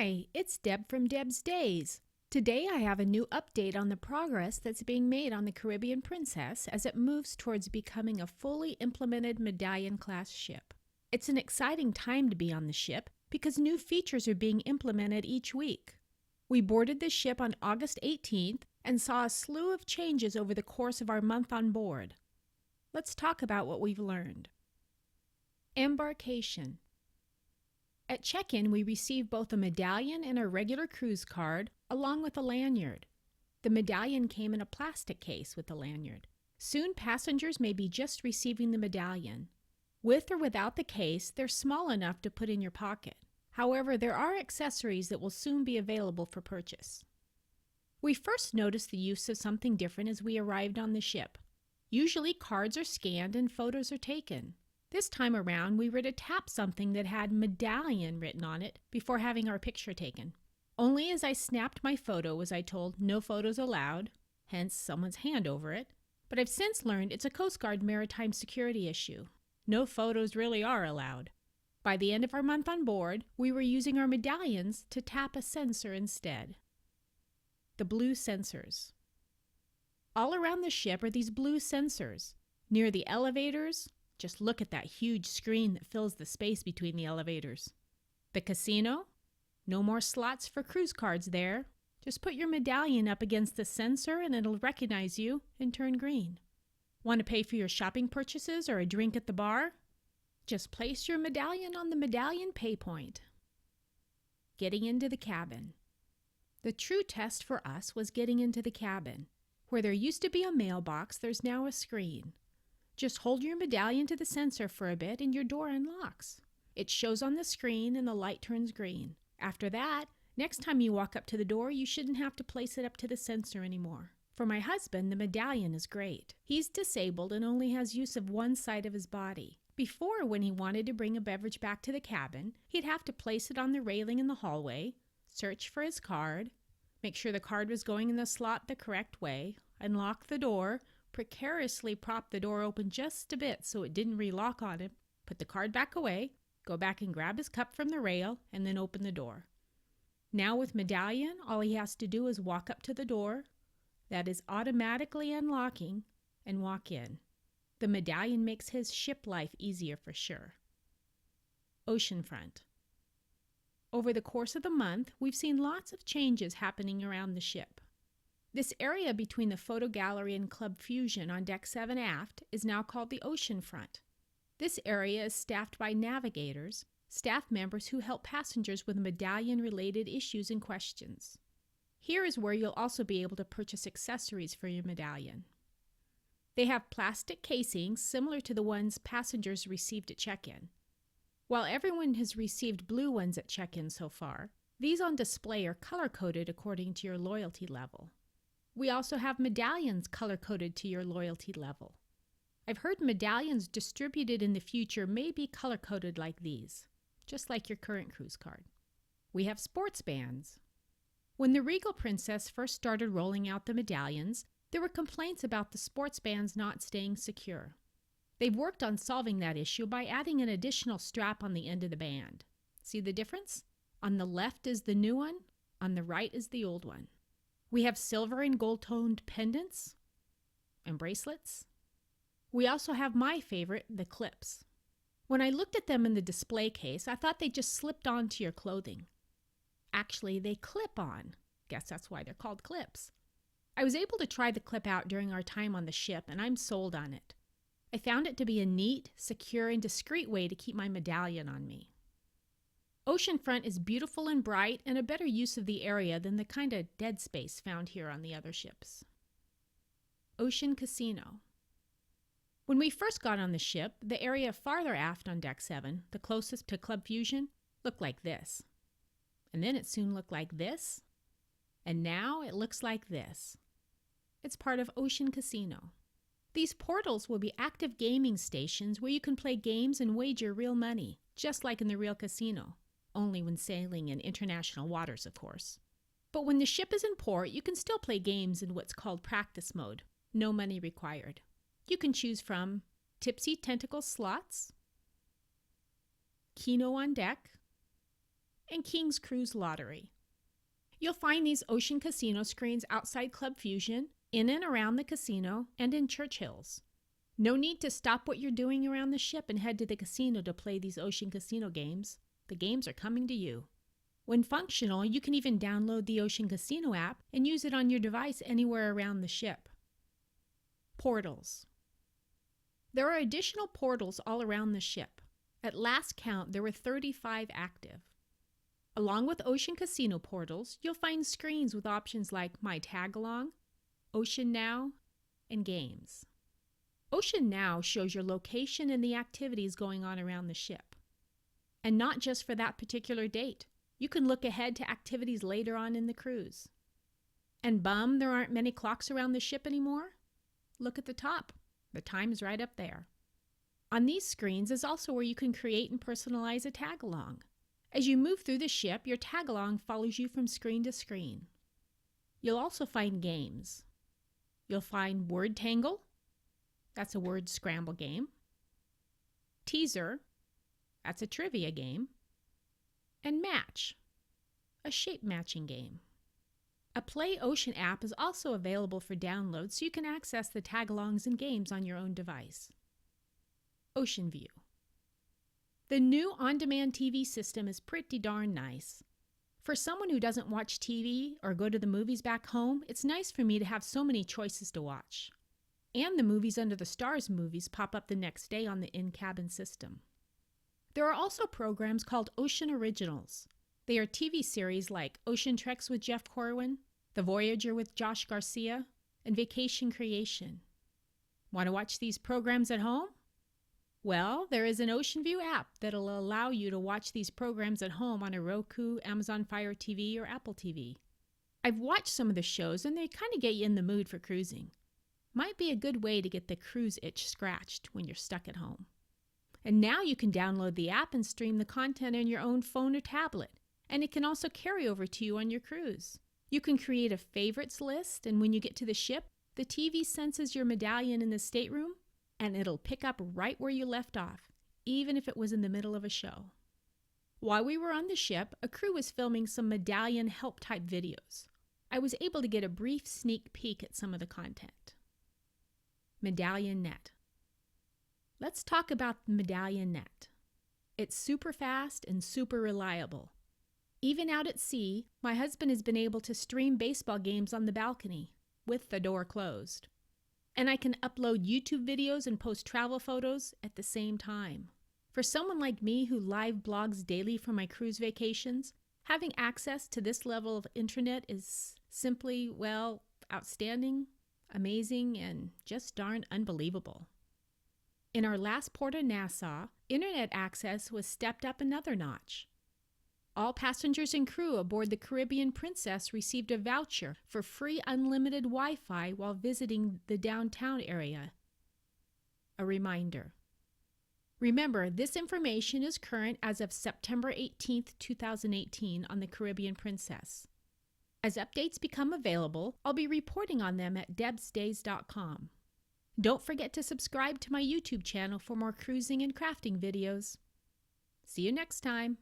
Hi, it's Deb from Deb's Days. Today I have a new update on the progress that's being made on the Caribbean Princess as it moves towards becoming a fully implemented Medallion-class ship. It's an exciting time to be on the ship because new features are being implemented each week. We boarded the ship on August 18th and saw a slew of changes over the course of our month on board. Let's talk about what we've learned. Embarkation. At check-in, we received both a medallion and a regular cruise card, along with a lanyard. The medallion came in a plastic case with the lanyard. Soon, passengers may be just receiving the medallion. With or without the case, they're small enough to put in your pocket. However, there are accessories that will soon be available for purchase. We first noticed the use of something different as we arrived on the ship. Usually, cards are scanned and photos are taken. This time around, we were to tap something that had Medallion written on it before having our picture taken. Only as I snapped my photo was I told no photos allowed, hence someone's hand over it. But I've since learned it's a Coast Guard maritime security issue. No photos really are allowed. By the end of our month on board, we were using our medallions to tap a sensor instead. The blue sensors. All around the ship are these blue sensors. Near the elevators, just look at that huge screen that fills the space between the elevators. The casino? No more slots for cruise cards there. Just put your medallion up against the sensor and it'll recognize you and turn green. Want to pay for your shopping purchases or a drink at the bar? Just place your medallion on the medallion pay point. Getting into the cabin. The true test for us was getting into the cabin. Where there used to be a mailbox, there's now a screen. Just hold your medallion to the sensor for a bit and your door unlocks. It shows on the screen and the light turns green. After that, next time you walk up to the door, you shouldn't have to place it up to the sensor anymore. For my husband, the medallion is great. He's disabled and only has use of one side of his body. Before, when he wanted to bring a beverage back to the cabin, he'd have to place it on the railing in the hallway, search for his card, make sure the card was going in the slot the correct way, unlock the door, precariously prop the door open just a bit so it didn't relock on him, put the card back away, go back and grab his cup from the rail, and then open the door. Now with Medallion, all he has to do is walk up to the door, that is automatically unlocking, and walk in. The medallion makes his ship life easier for sure. Oceanfront. Over the course of the month, we've seen lots of changes happening around the ship. This area between the photo gallery and Club Fusion on Deck 7 aft is now called the Oceanfront. This area is staffed by navigators, staff members who help passengers with medallion-related issues and questions. Here is where you'll also be able to purchase accessories for your medallion. They have plastic casings similar to the ones passengers received at check-in. While everyone has received blue ones at check-in so far, these on display are color-coded according to your loyalty level. We also have medallions color-coded to your loyalty level. I've heard medallions distributed in the future may be color-coded like these, just like your current cruise card. We have sports bands. When the Regal Princess first started rolling out the medallions, there were complaints about the sports bands not staying secure. They've worked on solving that issue by adding an additional strap on the end of the band. See the difference? On the left is the new one, on the right is the old one. We have silver and gold-toned pendants and bracelets. We also have my favorite, the clips. When I looked at them in the display case, I thought they just slipped onto your clothing. Actually, they clip on. Guess that's why they're called clips. I was able to try the clip out during our time on the ship, and I'm sold on it. I found it to be a neat, secure, and discreet way to keep my medallion on me. Oceanfront is beautiful and bright and a better use of the area than the kind of dead space found here on the other ships. Ocean Casino. When we first got on the ship, the area farther aft on Deck 7, the closest to Club Fusion, looked like this. And then it soon looked like this. And now it looks like this. It's part of Ocean Casino. These portals will be active gaming stations where you can play games and wager real money, just like in the real casino. Only when sailing in international waters, of course. But when the ship is in port, you can still play games in what's called practice mode. No money required. You can choose from Tipsy Tentacle slots, Keno on deck, and King's Cruise Lottery. You'll find these ocean casino screens outside Club Fusion, in and around the casino, and in Churchill's. No need to stop what you're doing around the ship and head to the casino to play these ocean casino games. The games are coming to you. When functional, you can even download the Ocean Casino app and use it on your device anywhere around the ship. Portals. There are additional portals all around the ship. At last count, there were 35 active. Along with Ocean Casino portals, you'll find screens with options like My Tagalong, Ocean Now, and Games. Ocean Now shows your location and the activities going on around the ship. And not just for that particular date. You can look ahead to activities later on in the cruise. And bum, there aren't many clocks around the ship anymore? Look at the top. The time is right up there. On these screens is also where you can create and personalize a tag-along. As you move through the ship, your tag-along follows you from screen to screen. You'll also find games. You'll find Word Tangle. That's a word scramble game. Teaser. That's a trivia game. And Match, a shape matching game. A Play Ocean app is also available for download so you can access the tag-alongs and games on your own device. Ocean View. The new on-demand TV system is pretty darn nice. For someone who doesn't watch TV or go to the movies back home, it's nice for me to have so many choices to watch. And the Movies Under the Stars movies pop up the next day on the in-cabin system. There are also programs called Ocean Originals. They are TV series like Ocean Treks with Jeff Corwin, The Voyager with Josh Garcia, and Vacation Creation. Want to watch these programs at home? Well, there is an Ocean View app that'll allow you to watch these programs at home on a Roku, Amazon Fire TV, or Apple TV. I've watched some of the shows and they kind of get you in the mood for cruising. Might be a good way to get the cruise itch scratched when you're stuck at home. And now you can download the app and stream the content on your own phone or tablet, and it can also carry over to you on your cruise. You can create a favorites list, and when you get to the ship, the TV senses your medallion in the stateroom, and it'll pick up right where you left off, even if it was in the middle of a show. While we were on the ship, a crew was filming some medallion help-type videos. I was able to get a brief sneak peek at some of the content. MedallionNet. Let's talk about the MedallionNet. It's super fast and super reliable. Even out at sea, my husband has been able to stream baseball games on the balcony with the door closed. And I can upload YouTube videos and post travel photos at the same time. For someone like me who live blogs daily from my cruise vacations, having access to this level of internet is simply, well, outstanding, amazing, and just darn unbelievable. In our last port of Nassau, internet access was stepped up another notch. All passengers and crew aboard the Caribbean Princess received a voucher for free unlimited Wi-Fi while visiting the downtown area. A reminder. Remember, this information is current as of September 18, 2018 on the Caribbean Princess. As updates become available, I'll be reporting on them at debsdays.com. Don't forget to subscribe to my YouTube channel for more cruising and crafting videos. See you next time.